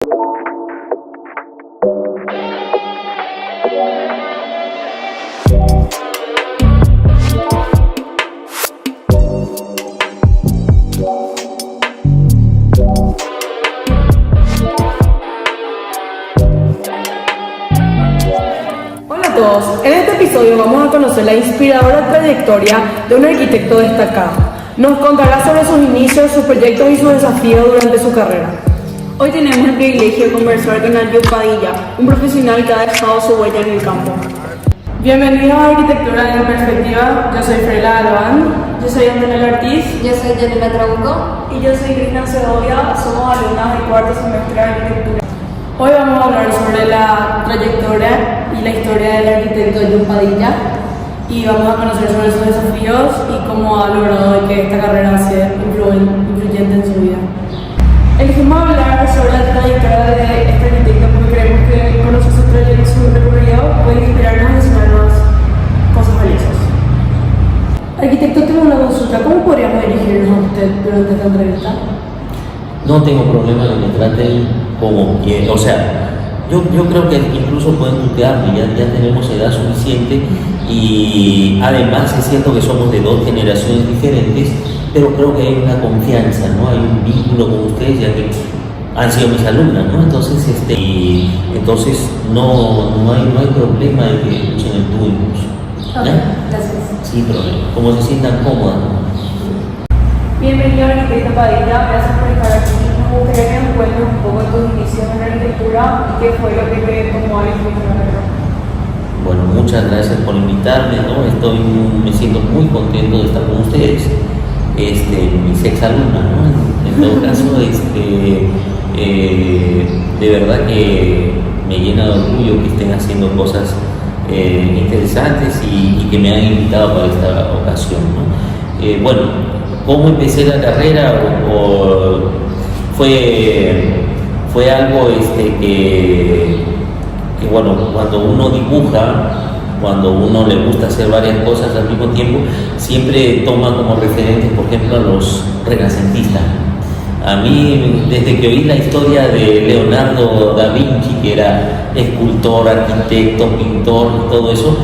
En este episodio vamos a conocer la inspiradora trayectoria de un arquitecto destacado. Nos contará sobre sus inicios, sus proyectos y sus desafíos durante su carrera. Hoy tenemos el privilegio de conversar con Ayub Padilla, un profesional que ha dejado su huella en el campo. Bienvenidos a Arquitectura en Perspectiva. Yo soy Frela Albán. Yo soy Antonella Ortiz. Yo soy Yanela Trabuco. Y yo soy Cristina Segovia. Somos alumnas del cuarto semestre de Arquitectura. Hoy vamos a hablar sobre la trayectoria y la historia del arquitecto Ayub Padilla y vamos a conocer sobre sus desafíos y cómo ha logrado que esta carrera sea influyente en su vida. Elegimos hablar sobre la trayectoria de este arquitecto porque creemos que conocer su trayectoria y su recorrido puede inspirarnos y enseñarnos cosas valiosas. Arquitecto, tengo una consulta. ¿Cómo podríamos dirigirnos a usted durante esta entrevista? No tengo problema de que me traten como quieran. O sea, yo creo que incluso pueden tutearme, ya tenemos edad suficiente y además es cierto que somos de dos generaciones diferentes, pero creo que hay una confianza, ¿no? Hay un vínculo con ustedes ya que han sido mis alumnas, ¿no? Entonces, entonces no hay problema de que usen el tú y vos. Ok, gracias. Sí, problema. Como se sientan cómodas, ¿no? Bienvenido a Arquitecto Padilla, gracias por estar aquí. Me gustaría que nos cuentes un poco de tus inicios en la arquitectura y qué fue lo que te tomó a la carrera. Bueno, muchas gracias por invitarme, ¿no? Me siento muy contento de estar con ustedes, mis exalumnas, ¿no? En todo caso, de verdad que me llena de orgullo que estén haciendo cosas interesantes y que me han invitado para esta ocasión, ¿no? Bueno, ¿cómo empecé la carrera? Fue algo que bueno, cuando uno dibuja, cuando uno le gusta hacer varias cosas al mismo tiempo, siempre toma como referentes, por ejemplo, a los renacentistas. A mí, desde que oí la historia de Leonardo da Vinci, que era escultor, arquitecto, pintor y todo eso,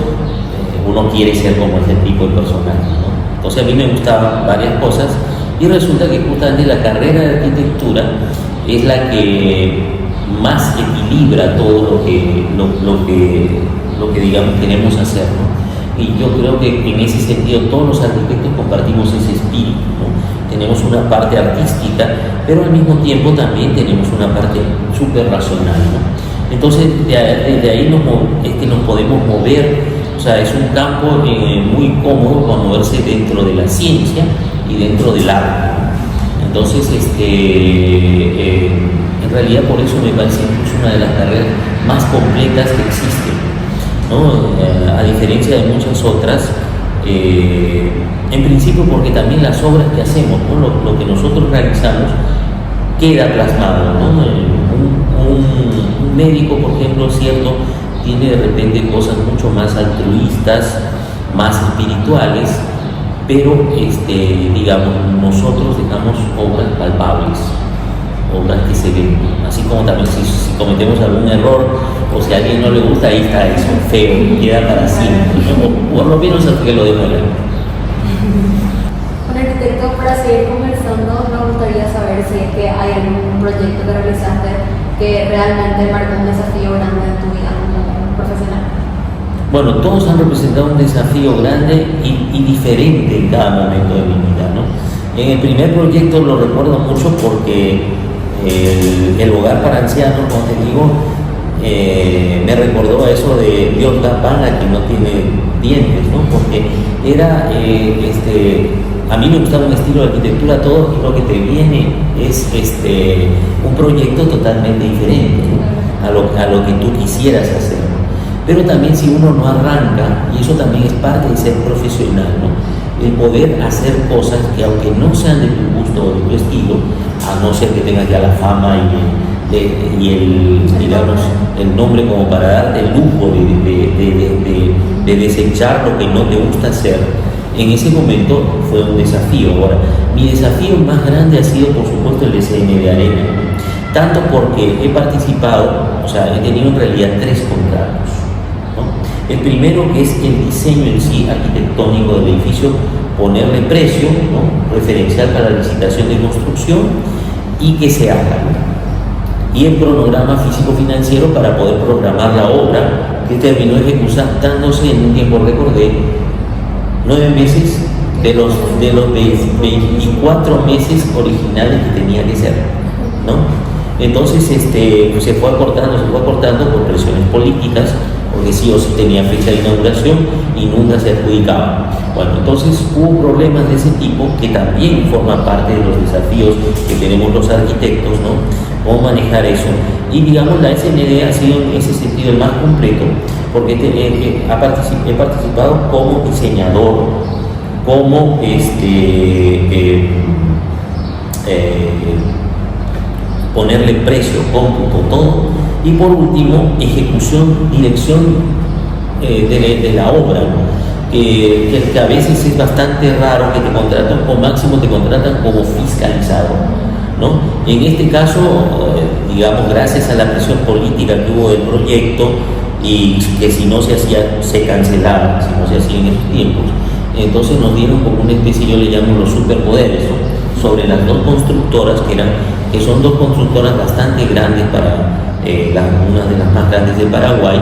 uno quiere ser como ese tipo de personaje, ¿no? Entonces a mí me gustaban varias cosas y resulta que justamente la carrera de arquitectura es la que más equilibra todo lo que digamos queremos hacer, ¿no? Y yo creo que en ese sentido todos los arquitectos compartimos ese espíritu, ¿no? Tenemos una parte artística, pero al mismo tiempo también tenemos una parte súper racional, ¿no? Entonces desde ahí nos podemos mover. O sea, es un campo muy cómodo para moverse dentro de la ciencia y dentro del arte. Entonces, en realidad por eso me parece incluso una de las carreras más completas que existen, ¿no? A diferencia de muchas otras, en principio porque también las obras que hacemos, ¿no? Lo que nosotros realizamos queda plasmado, ¿no? Un médico, por ejemplo, cierto, tiene de repente cosas mucho más altruistas, más espirituales, pero digamos, nosotros dejamos obras palpables, obras que se ven, así como también si cometemos algún error o si a alguien no le gusta, ahí está eso, feo, queda para siempre, o por lo menos hasta que lo demuestren. Bueno, arquitecto, para seguir conversando, me gustaría saber si es que hay algún proyecto que realizaste que realmente marcó un desafío grande en tu vida como profesional. Bueno, todos han representado un desafío grande y diferente en cada momento de mi vida, ¿no? En el primer proyecto lo recuerdo mucho porque el hogar para ancianos, como te digo, me recordó a eso de Dios da pan a quien no tiene dientes, ¿no? Porque era, a mí me gustaba un estilo de arquitectura, todo lo que te viene es un proyecto totalmente diferente, ¿no? a lo que tú quisieras hacer, ¿no? Pero también si uno no arranca, y eso también es parte de ser profesional, ¿no? El poder hacer cosas que aunque no sean de tu gusto o de tu estilo, a no ser que tengas ya la fama y el nombre como para darte el lujo de desechar lo que no te gusta hacer, en ese momento fue un desafío. Ahora, mi desafío más grande ha sido, por supuesto, el diseño de arena, tanto porque he participado, o sea, he tenido en realidad 3 contratos, ¿no? El primero, que es el diseño en sí arquitectónico del edificio, ponerle precio, ¿no?, referencial para la licitación de construcción y que se haga, ¿no? Y el cronograma físico-financiero para poder programar la obra, que terminó ejecutándose en un tiempo récord de 9 meses de los 24 meses originales que tenía que ser, ¿no? Entonces se fue acortando por presiones políticas, porque sí o sí tenía fecha de inauguración y nunca se adjudicaba. Bueno, entonces hubo problemas de ese tipo que también forman parte de los desafíos que tenemos los arquitectos, ¿no? Cómo manejar eso. Y digamos, la SND ha sido en ese sentido el más completo, porque he participado como diseñador, como ponerle precio, cómputo, todo, y por último, ejecución, dirección de la obra, que a veces es bastante raro que te contratan, o máximo te contratan como fiscalizador, ¿no? En este caso, digamos, gracias a la presión política que hubo del proyecto, y que si no se hacía, se cancelaba, si no se hacía en esos tiempos, entonces nos dieron como una especie, yo le llamo los superpoderes, ¿no?, sobre las 2 constructoras que son 2 constructoras bastante grandes para una de las más grandes de Paraguay.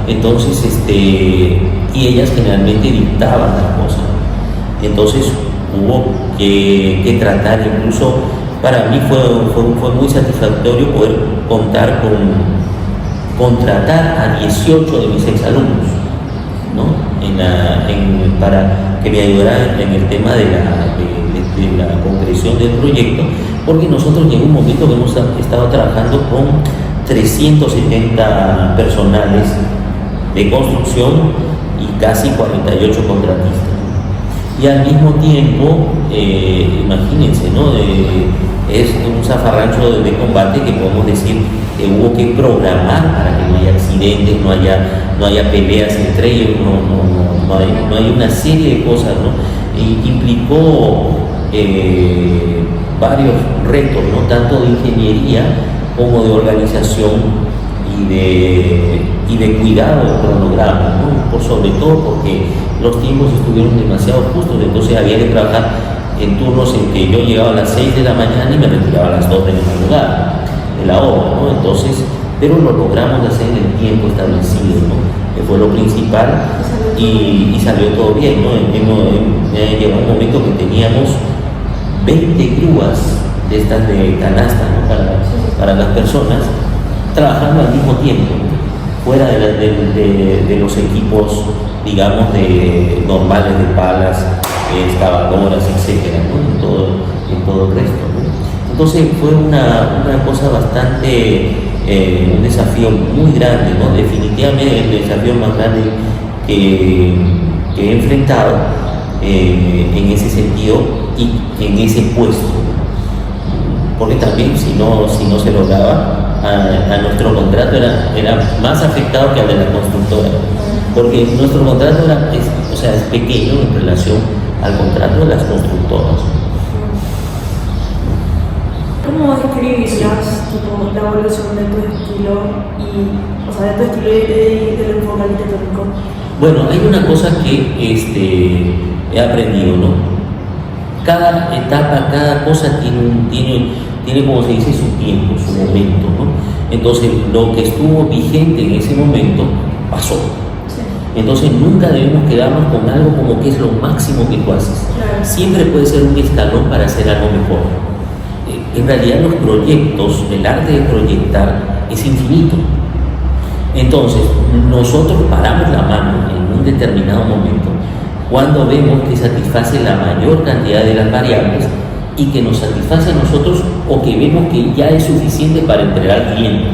Entonces y ellas generalmente dictaban las cosas, entonces hubo que tratar, incluso para mí fue muy satisfactorio poder contar contratar a 18 de mis exalumnos, ¿no?, para que me ayudaran en el tema de la concreción del proyecto, porque nosotros en un momento que hemos estado trabajando con 370 personales de construcción y casi 48 contratistas. Y al mismo tiempo, imagínense, ¿no?, es un zafarrancho de combate que podemos decir que hubo que programar para que no haya accidentes, no haya peleas entre ellos, no hay una serie de cosas, ¿no? Y implicó varios retos, ¿no?, tanto de ingeniería como de organización y de cuidado del cronograma, ¿no?, por sobre todo porque los tiempos estuvieron demasiado justos, entonces había que trabajar en turnos en que yo llegaba a las 6 de la mañana y me retiraba a las 2 de la madrugada de la obra, ¿no? Entonces, pero lo logramos hacer en el tiempo establecido, ¿no?, que fue lo principal, y salió todo bien, ¿no? Llegó un momento que teníamos 20 grúas de estas de canasta, ¿no?, para las personas, trabajando al mismo tiempo, fuera de los equipos, digamos, normales de palas, excavadoras, etcétera, ¿no?, en todo el resto, ¿no? Entonces fue una cosa bastante, un desafío muy grande, ¿no? Definitivamente el desafío más grande que he enfrentado en ese sentido y en ese puesto, porque también si no se lograba, a nuestro contrato era más afectado que al de la constructora, porque nuestro contrato es pequeño en relación al contrato de las constructoras. ¿Cómo describirías tipo, la evolución de tu estilo de tu estilo y del enfoque arquitectónico? Bueno, hay una cosa que he aprendido, ¿no? Cada etapa, cada cosa tiene, como se dice, su tiempo, su momento, ¿no? Entonces, lo que estuvo vigente en ese momento pasó. Sí. Entonces, nunca debemos quedarnos con algo como que es lo máximo que tú haces. Claro. Siempre puede ser un escalón para hacer algo mejor. En realidad, los proyectos, el arte de proyectar es infinito. Entonces, nosotros paramos la mano en un determinado momento cuando vemos que satisface la mayor cantidad de las variables y que nos satisface a nosotros, o que vemos que ya es suficiente para entregar al cliente.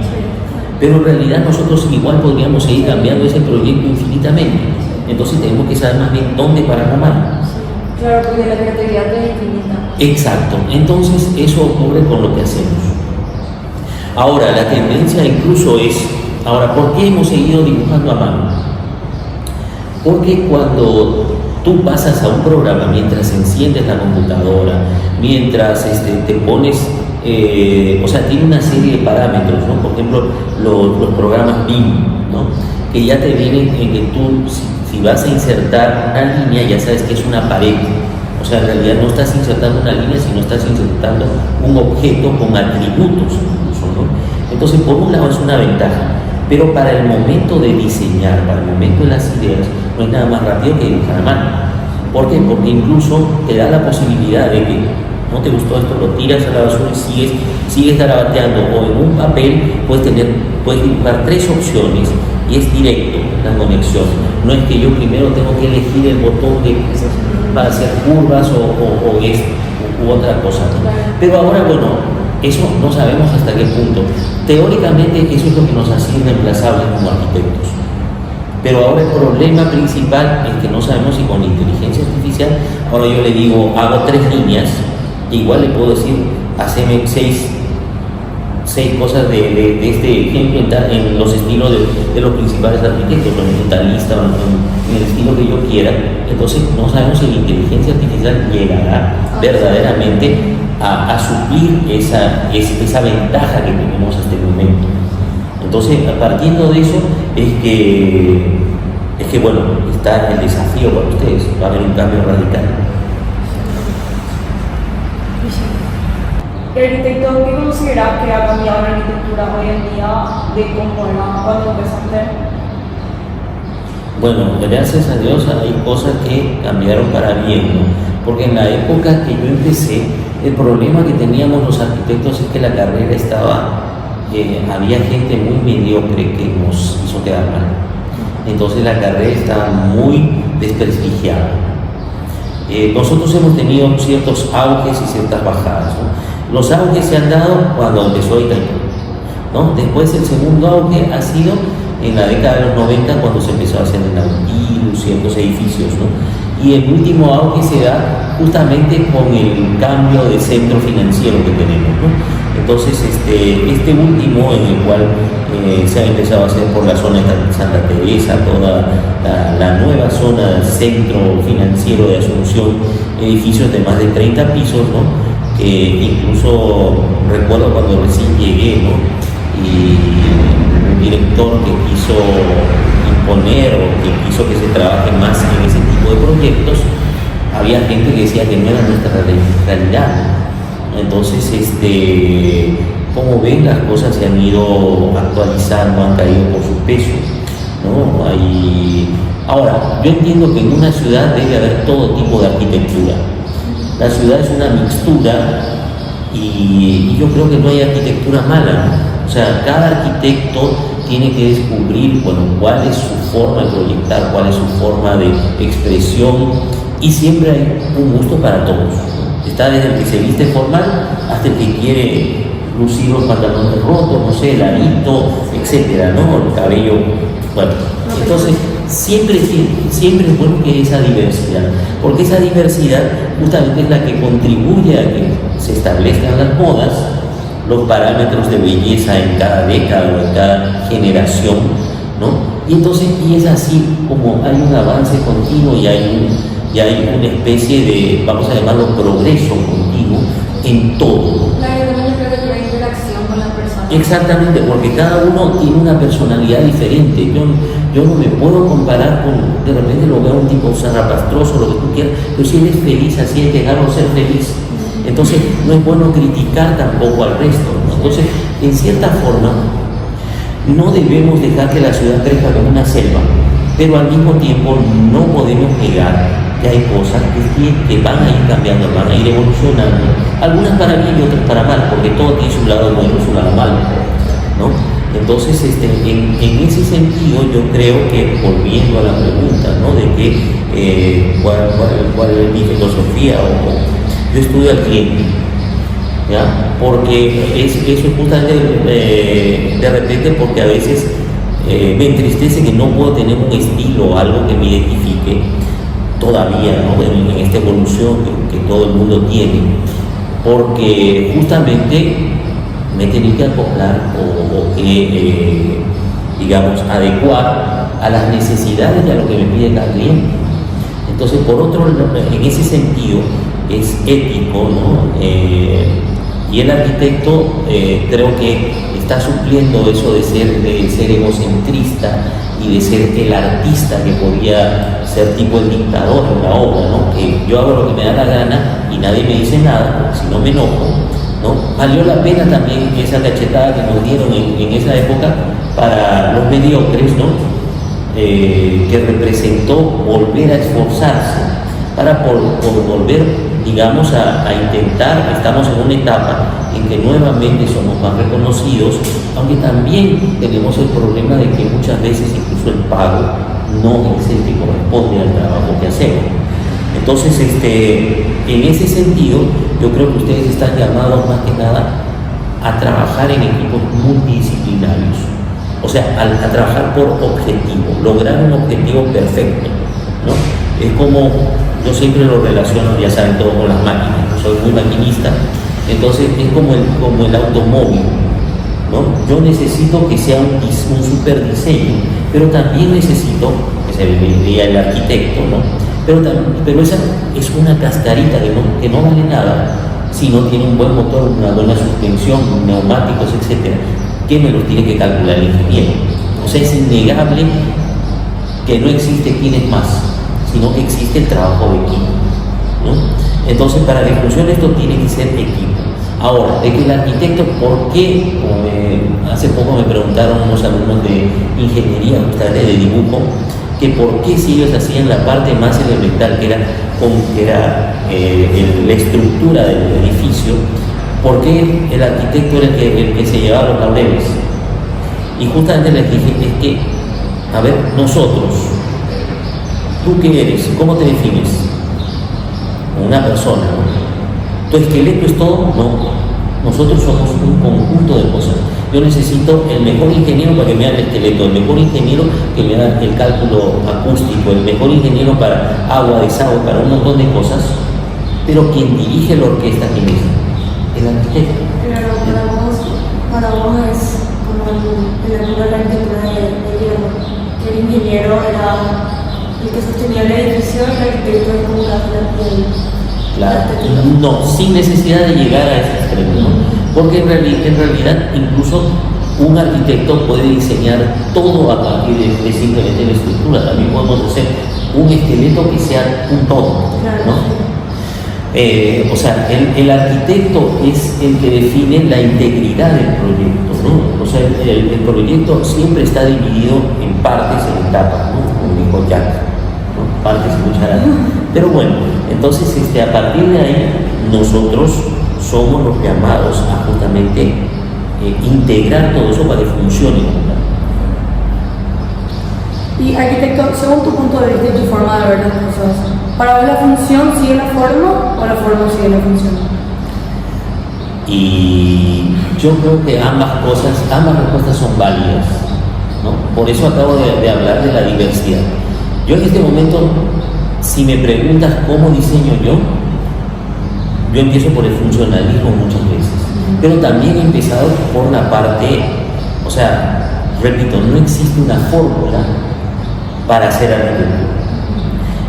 Pero en realidad nosotros igual podríamos seguir cambiando ese proyecto infinitamente. Entonces tenemos que saber más bien dónde parar la mano. Claro, porque la creatividad es infinita. Exacto. Entonces eso ocurre con lo que hacemos. Ahora, la tendencia incluso es... Ahora, ¿por qué hemos seguido dibujando a mano? Porque cuando tú pasas a un programa, mientras enciendes la computadora, mientras te pones o sea, tiene una serie de parámetros, ¿no? Por ejemplo, los programas BIM, ¿no? Que ya te vienen en que tú, si vas a insertar una línea, ya sabes que es una pared. O sea, en realidad no estás insertando una línea, sino estás insertando un objeto con atributos incluso, ¿no? Entonces, por un lado es una ventaja, pero para el momento de diseñar, para el momento de las ideas, no hay nada más rápido que dibujar a mano. ¿Por qué? Porque incluso te da la posibilidad de que no te gustó esto, lo tiras a la basura y sigues garabateando, o en un papel puedes dibujar 3 opciones y es directo la conexión. No es que yo primero tengo que elegir el botón para hacer curvas o esto u otra cosa, ¿no? Pero ahora, bueno, eso no sabemos hasta qué punto. Teóricamente eso es lo que nos hace irreemplazables como arquitectos. Pero ahora el problema principal es que no sabemos si con la inteligencia artificial, ahora yo le digo, hago 3 líneas, igual le puedo decir, haceme 6 cosas de este ejemplo en los estilos de los principales arquitectos, o en brutalista, o en el estilo que yo quiera. Entonces no sabemos si la inteligencia artificial llegará verdaderamente a suplir esa ventaja que tenemos hasta el momento. Entonces, partiendo de eso, es que bueno, está el desafío para ustedes, va a haber un cambio radical. Arquitecto, ¿qué considera que ha cambiado la arquitectura hoy en día de cómo era cuando empezaste? Bueno, gracias a Dios hay cosas que cambiaron para bien, ¿no? Porque en la época que yo empecé, el problema que teníamos los arquitectos es que la carrera había gente muy mediocre que nos hizo quedar mal. Entonces la carrera estaba muy desprestigiada. Nosotros hemos tenido ciertos auges y ciertas bajadas, ¿no? Los auges se han dado cuando empezó Itaipú, ¿no? Después el segundo auge ha sido en la década de los 90, cuando se empezó a hacer en Nautilus, ciertos edificios, ¿no? Y el último auge se da justamente con el cambio de centro financiero que tenemos, ¿no? Entonces, este último, en el cual se ha empezado a hacer por la zona de Santa Teresa, toda la nueva zona del centro financiero de Asunción, edificios de más de 30 pisos, ¿no? Incluso recuerdo cuando recién llegué, ¿no? Y el director que quiso imponer o que quiso que se trabaje más en ese tipo de proyectos, había gente que decía que no era nuestra realidad. Entonces, como ven, las cosas se han ido actualizando, han caído por su peso, ¿no? Ahora, yo entiendo que en una ciudad debe haber todo tipo de arquitectura. La ciudad es una mixtura y yo creo que no hay arquitectura mala, ¿no? O sea, cada arquitecto tiene que descubrir, bueno, cuál es su forma de proyectar, cuál es su forma de expresión, y siempre hay un gusto para todos. Está desde el que se viste formal hasta el que quiere lucir los pantalones rotos, no sé, el arito, etcétera, ¿no? El cabello, bueno. Entonces, siempre es bueno que haya esa diversidad, porque esa diversidad justamente es la que contribuye a que se establezcan las modas, los parámetros de belleza en cada década o en cada generación, ¿no? Y entonces, y es así como hay un avance continuo y hay una especie de, vamos a llamarlo, progreso continuo en todo. Claro, yo también creo que hay una interacción con las personas. Exactamente, porque cada uno tiene una personalidad diferente. Yo no me puedo comparar con, de repente lo veo un tipo zarrapastroso, lo que tú quieras, pero si él es feliz, así hay que dejarlo ser feliz. Entonces, no es bueno criticar tampoco al resto, ¿no? Entonces, en cierta forma, no debemos dejar que la ciudad crezca como una selva, pero al mismo tiempo no podemos negar que hay cosas que van a ir cambiando, van a ir evolucionando, algunas para bien y otras para mal, porque todo tiene su lado bueno y su lado malo, ¿no? Entonces, en ese sentido, yo creo que, volviendo a la pregunta, ¿no? De que cuál es mi filosofía, yo estudio al cliente, ¿ya? Porque eso es justamente de repente, porque a veces me entristece que no puedo tener un estilo o algo que me identifique todavía, ¿no? En esta evolución que todo el mundo tiene, porque justamente me tengo que acoplar o que, digamos, adecuar a las necesidades y a lo que me pide cada cliente. Entonces, por otro lado, en ese sentido, es ético, ¿no? Y el arquitecto creo que está supliendo eso de ser egocentrista y de ser el artista que podía ser tipo el dictador en la obra, ¿no? Que yo hago lo que me da la gana y nadie me dice nada, porque si no me enojo, ¿no? Valió la pena también esa cachetada que nos dieron en esa época para los mediocres, ¿no? Que representó volver a esforzarse para por volver, digamos, a intentar. Estamos en una etapa en que nuevamente somos más reconocidos, aunque también tenemos el problema de que muchas veces incluso el pago no es el que corresponde al trabajo que hacemos. Entonces, en ese sentido, yo creo que ustedes están llamados más que nada a trabajar en equipos multidisciplinarios, o sea, a trabajar por objetivo, lograr un objetivo perfecto, ¿no? Es como, yo siempre lo relaciono, ya saben, todo con las máquinas, soy muy maquinista, entonces es como el automóvil, ¿no? Yo necesito que sea un super diseño, pero también necesito, que se vería el arquitecto, ¿no? Pero esa es una cascarita que no vale nada si no tiene un buen motor, una buena suspensión, neumáticos, etcétera, que me los tiene que calcular el ingeniero. O sea, es innegable que no existe quién es más, sino que existe el trabajo de equipo, ¿no? Entonces, para que funcione esto tiene que ser equipo. Ahora, de que el arquitecto, ¿por qué? Hace poco me preguntaron unos alumnos de ingeniería, justamente de dibujo, que por qué si ellos hacían la parte más elemental, que era la estructura del edificio, por qué el arquitecto era el que se llevaba los laureles. Y justamente les dije, es que, a ver, nosotros, ¿tú qué eres? ¿Cómo te defines? Una persona, ¿no? ¿Tu esqueleto es todo? No. Nosotros somos un conjunto de cosas. Yo necesito el mejor ingeniero para que me haga el esqueleto, el mejor ingeniero que me haga el cálculo acústico, el mejor ingeniero para agua, desagüe, para un montón de cosas. Pero quien dirige la orquesta, ¿quién es? El arquitecto. Claro, para vos es como el amigo de la arquitectura de Diego, que el ingeniero era el que sostenía el edificio y el arquitecto es como Claro. No, sin necesidad de llegar a ese extremo, ¿no? Porque en realidad incluso un arquitecto puede diseñar todo a partir de simplemente la estructura. También podemos hacer un esqueleto que sea un todo, ¿no? O sea, el arquitecto es el que define la integridad del proyecto, ¿no? O sea, el proyecto siempre está dividido en partes, en etapas, ¿no? Como dijo Jack, ¿no? Partes y cucharadas. Pero bueno, entonces a partir de ahí nosotros somos los llamados a justamente integrar todo eso para que funcione. Y arquitecto, según tu punto de vista y tu forma de ver las cosas, ¿para vos la función sigue la forma o la forma sigue la función? Y yo creo que ambas respuestas son válidas, ¿no? Por eso acabo de hablar de la diversidad. Yo en este momento, si me preguntas cómo diseño yo empiezo por el funcionalismo muchas veces, pero también he empezado por la parte, o sea, repito, no existe una fórmula para hacer arquitectura,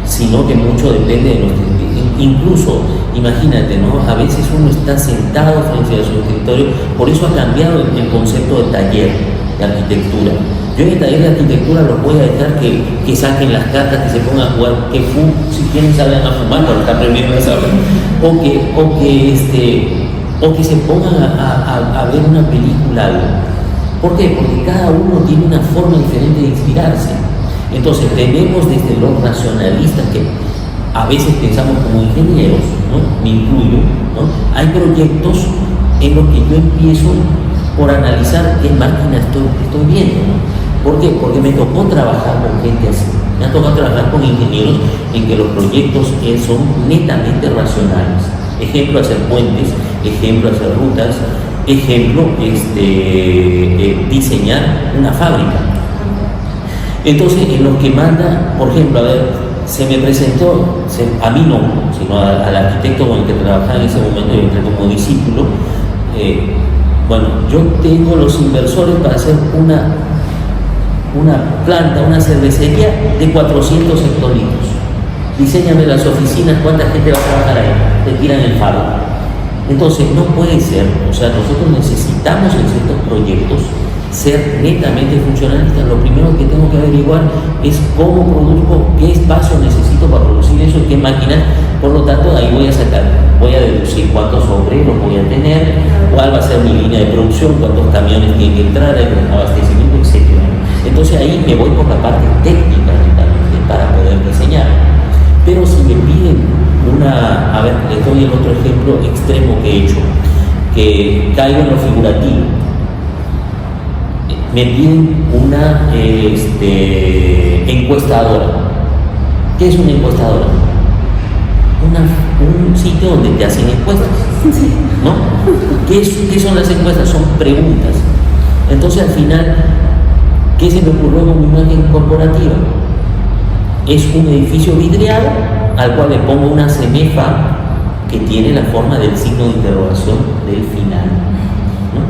sino que mucho depende de nuestro. Incluso, imagínate, ¿no? A veces uno está sentado frente a su escritorio, por eso ha cambiado el concepto de taller de arquitectura. Yo en el taller de arquitectura los voy a dejar que saquen las cartas, que se pongan a jugar, si quieren salgan a fumar, pero está prohibido esa hora, o que se pongan a ver una película, algo. ¿Por qué? Porque cada uno tiene una forma diferente de inspirarse. Entonces tenemos desde los racionalistas que a veces pensamos como ingenieros, ¿no? Me incluyo, ¿no? Hay proyectos en los que yo empiezo por analizar qué máquina estoy viendo, ¿no? ¿Por qué? Porque me tocó trabajar con gente así. Me ha tocado trabajar con ingenieros en que los proyectos son netamente racionales. Ejemplo, hacer puentes, ejemplo, hacer rutas, ejemplo, diseñar una fábrica. Entonces, en los que manda, por ejemplo, a ver, se me presentó, a mí no, sino al arquitecto con el que trabajaba en ese momento, yo entré como discípulo. Bueno, yo tengo los inversores para hacer una planta, una cervecería de 400 hectolitros. Diséñame las oficinas, cuánta gente va a trabajar ahí, te tiran el faro. Entonces no puede ser, o sea, nosotros necesitamos en ciertos proyectos ser netamente funcionalistas. Lo primero que tengo que averiguar es cómo produzco, qué espacio necesito para producir eso, qué máquinas. Por lo tanto, ahí voy a deducir cuántos obreros voy a tener, cuál va a ser mi línea de producción, cuántos camiones tienen que entrar, el abastecimiento, etc. Entonces ahí me voy por la parte técnica netamente para poder diseñar. Pero si me piden a ver, les doy el otro ejemplo extremo que he hecho, que caigo en lo figurativo. Me piden una encuestadora. ¿Qué es una encuestadora? Un sitio donde te hacen encuestas, ¿no? ¿Qué son las encuestas? Son preguntas. Entonces al final, ¿qué se me ocurrió con mi imagen corporativa? Es un edificio vidriado al cual le pongo una cenefa que tiene la forma del signo de interrogación del final, ¿no?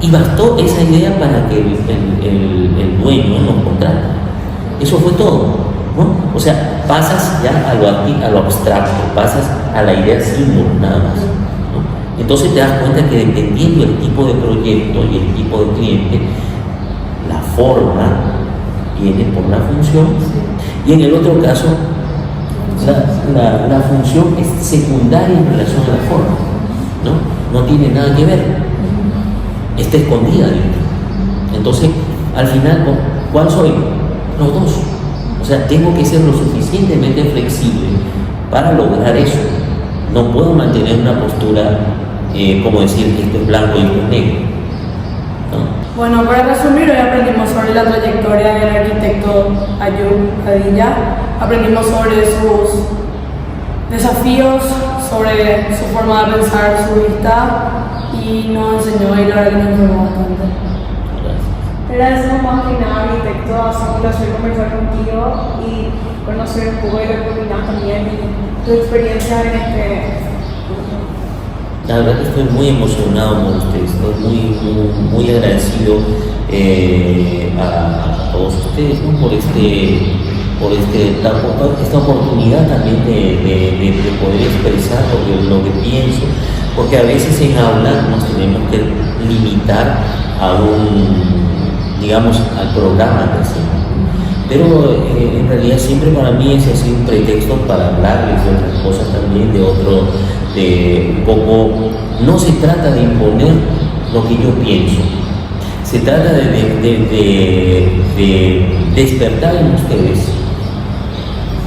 Y bastó esa idea para que el dueño nos contrate. Eso fue todo, ¿no? O sea, pasas ya a lo abstracto, pasas a la idea símbolo nada más, ¿no? Entonces te das cuenta que dependiendo del tipo de proyecto y el tipo de cliente, la forma viene por la función, y en el otro caso la función es secundaria en relación a la forma, ¿no? No tiene nada que ver, está escondida dentro. Entonces, al final, ¿cuál soy? Los dos. O sea, tengo que ser lo suficientemente flexible para lograr eso. No puedo mantener una postura, como decir, esto es blanco y esto es negro, ¿no? Bueno, para resumir, hoy aprendimos sobre la trayectoria del arquitecto Ayub Padilla, aprendimos sobre sus desafíos, sobre su forma de pensar, su vista, y nos enseñó y la verdad que nos informó bastante. Agradecemos más que nada, arquitecto, ha sido un placer conversar contigo y conocer un poco de lo que opinas también y tu experiencia en este curso. La verdad que estoy muy emocionado por ustedes, estoy muy agradecido a todos ustedes, ¿no? por esta oportunidad también de poder expresar lo que pienso, porque a veces en aula nos tenemos que limitar digamos, al programa que hacemos. Pero en realidad siempre para mí ese ha sido un pretexto para hablarles de otras cosas también, de un poco, no se trata de imponer lo que yo pienso, se trata de despertar en ustedes,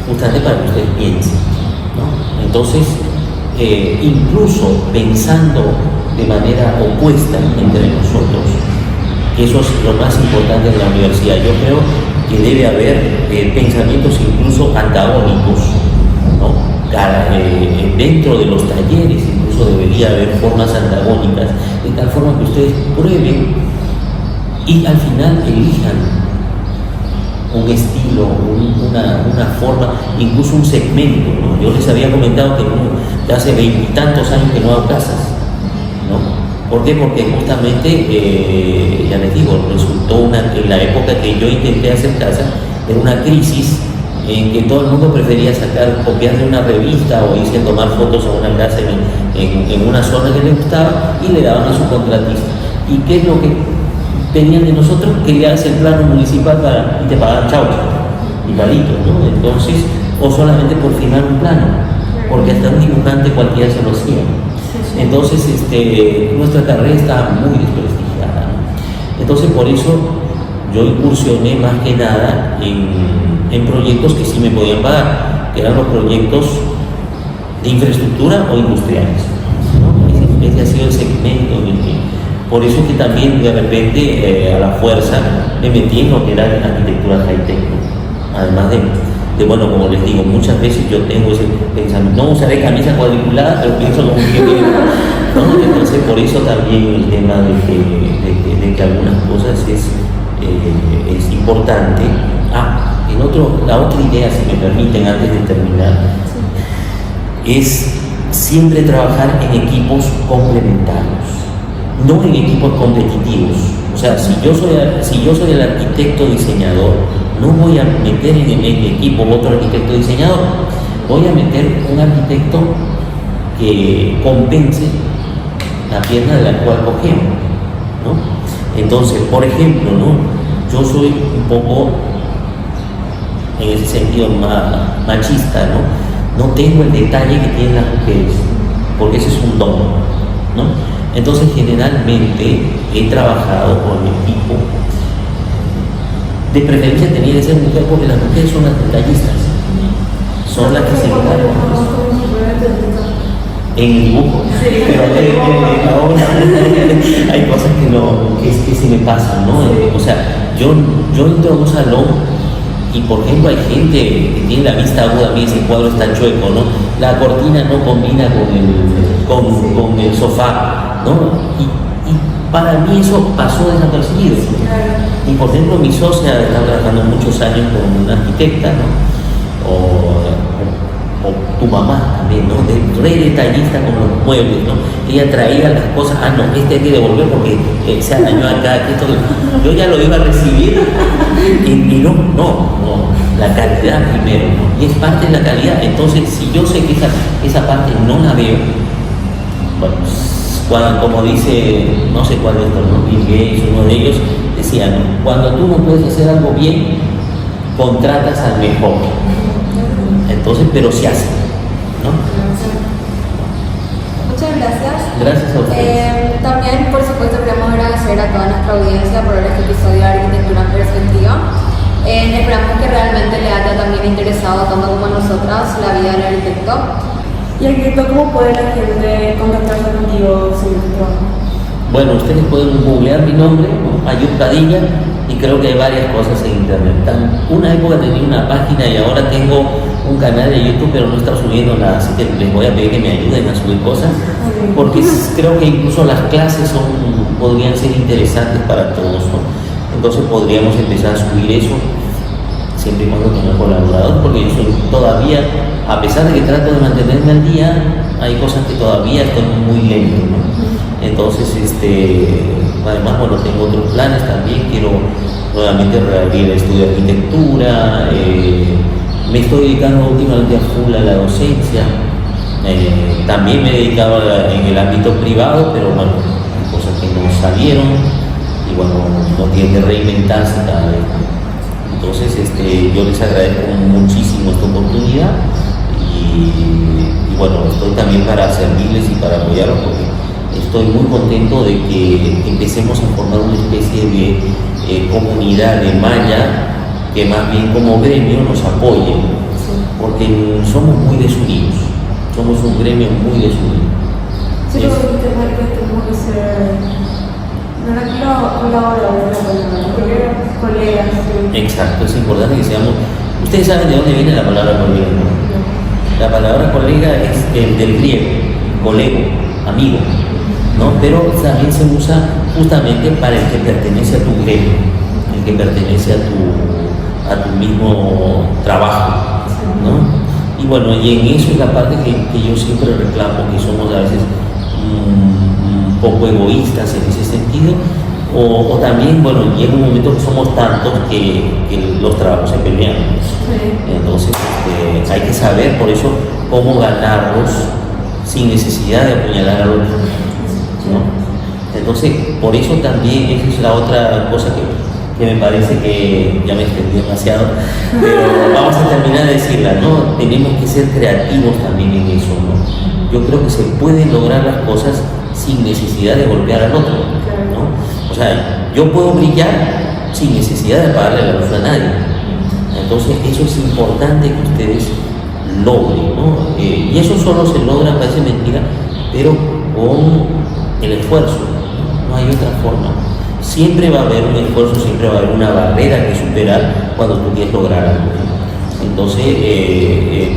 justamente para que ustedes piensen, ¿no? Entonces, incluso pensando de manera opuesta entre nosotros, que eso es lo más importante de la universidad. Yo creo que debe haber pensamientos incluso antagónicos, ¿no? Dentro de los talleres incluso debería haber formas antagónicas, de tal forma que ustedes prueben y al final elijan un estilo, una forma, incluso un segmento, ¿no? Yo les había comentado que hace 20 y tantos años que no hago casas, ¿no? ¿Por qué? Porque justamente, ya les digo, resultó en la época que yo intenté hacer casa, era una crisis en que todo el mundo prefería copiar de una revista o irse a tomar fotos a una casa en una zona que le gustaba y le daban a su contratista. ¿Y qué es lo que pedían de nosotros? Que le hagas el plano municipal y te pagaban chau, igualito, ¿no? Entonces, o solamente por firmar un plano, porque hasta un dibujante cualquiera se lo hacía. Entonces, nuestra carrera estaba muy desprestigiada, ¿no? Entonces, por eso yo incursioné más que nada en proyectos que sí me podían pagar, que eran los proyectos de infraestructura o industriales, ¿no? Ese ha sido el segmento en el que, por eso que también de repente a la fuerza me metí en lo que era arquitectura high-tech, ¿no? Además bueno, como les digo, muchas veces yo tengo ese pensamiento, no usaré camisa cuadriculada, pero pienso como que ¿no? Entonces por eso también el tema de que algunas cosas es importante. La otra idea, si me permiten, antes de terminar, es siempre trabajar en equipos complementarios, no en equipos competitivos. O sea, si yo soy el arquitecto diseñador, no voy a meter en el equipo otro arquitecto diseñador, voy a meter un arquitecto que compense la pierna de la cual cogemos, ¿no? Entonces, por ejemplo, ¿no? Yo soy un poco, en ese sentido, machista, ¿no? No tengo el detalle que tienen las mujeres, porque ese es un don, ¿no? Entonces, generalmente he trabajado con el equipo. De preferencia tenía que ser mujer, porque las mujeres son las detallistas, son las que se encargan en el dibujo, pero ahora hay cosas que se me pasan, ¿no? O sea, yo entro a un salón y, por ejemplo, hay gente que tiene la vista aguda, mira, ese cuadro está chueco, ¿no? La cortina no combina con el sofá, ¿no? Y para mí eso pasó desapercibido. Y, por ejemplo, mi socia está trabajando muchos años con una arquitecta, ¿no? O tu mamá también, ¿no? Re detallista con los muebles, ¿no? Ella traía las cosas, no, este hay que devolver porque se dañó acá, esto. Yo ya lo iba a recibir y no, la calidad primero, ¿no? Y es parte de la calidad. Entonces, si yo sé que esa parte no la veo, bueno, como dice, no sé cuál de estos, ¿no? Bill Gates, uno de ellos, decía, ¿no? Cuando tú no puedes hacer algo bien, contratas al mejor. Entonces, pero se hace, ¿no? Muchas gracias. Gracias a ustedes. También, por supuesto, queremos agradecer a toda nuestra audiencia por este episodio de Arquitectura en Perspectiva. Esperamos que realmente le haya también interesado, tanto como a nosotras, la vida del arquitecto. Y arquitecto, ¿cómo puede la gente contactarse contigo sobre tu trabajo? Bueno, ustedes pueden googlear mi nombre, ¿no? Ayub Padilla, y creo que hay varias cosas en internet. Una época tenía una página y ahora tengo un canal de YouTube, pero no está subiendo nada, así que les voy a pedir que me ayuden a subir cosas, porque creo que incluso las clases podrían ser interesantes para todos, ¿no? Entonces podríamos empezar a subir eso, siempre y cuando tenga colaboradores, porque yo soy todavía, a pesar de que trato de mantenerme al día, hay cosas que todavía estoy muy lento, ¿no? Entonces, además, bueno, tengo otros planes también, quiero nuevamente reabrir el estudio de arquitectura, me estoy dedicando últimamente a full a la docencia, también me he dedicado en el ámbito privado, pero bueno, hay cosas que no salieron y bueno, uno tiene que reinventarse cada vez. Entonces, yo les agradezco muchísimo esta oportunidad y bueno, estoy también para servirles y para apoyarlos, porque estoy muy contento de que empecemos a formar una especie de comunidad de malla que más bien como gremio nos apoye, porque somos muy desunidos, somos un gremio muy desunido. Sí, lo que dijiste, Marco, tenemos que ser, no era colaboradores, colegas. Sí. Exacto, es importante que seamos. Ustedes saben de dónde viene la palabra colega, ¿no? La palabra colega es del griego, colego, amigo, ¿no? Pero también se usa justamente para el que pertenece a tu gremio, el que pertenece a tu mismo trabajo, ¿no? Y bueno, y en eso es la parte que yo siempre reclamo, que somos a veces un poco egoístas en ese sentido, o también, bueno, llega un momento que somos tantos que los trabajos se pelean. Entonces hay que saber por eso cómo ganarlos sin necesidad de apuñalar al otro, ¿no? Entonces, por eso también esa es la otra cosa que me parece que ya me extendí demasiado, pero vamos a terminar de decirla, ¿no? Tenemos que ser creativos también en eso, ¿no? Yo creo que se pueden lograr las cosas sin necesidad de golpear al otro, ¿no? O sea, yo puedo brillar sin necesidad de pagarle la luz a nadie. Entonces, eso es importante que ustedes logren, ¿no? Y eso solo se logra, parece mentira, pero con el esfuerzo, no hay otra forma. Siempre va a haber un esfuerzo, siempre va a haber una barrera que superar cuando tú quieres lograr algo. Entonces,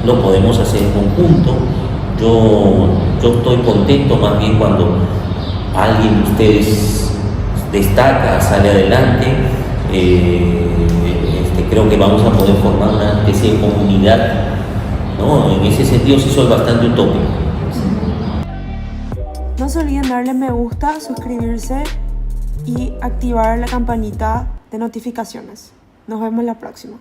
lo podemos hacer en conjunto. Yo estoy contento más bien cuando alguien de ustedes destaca, sale adelante. Creo que vamos a poder formar una especie de comunidad, ¿no? En ese sentido sí soy bastante utópico. No se olviden darle me gusta, suscribirse y activar la campanita de notificaciones. Nos vemos la próxima.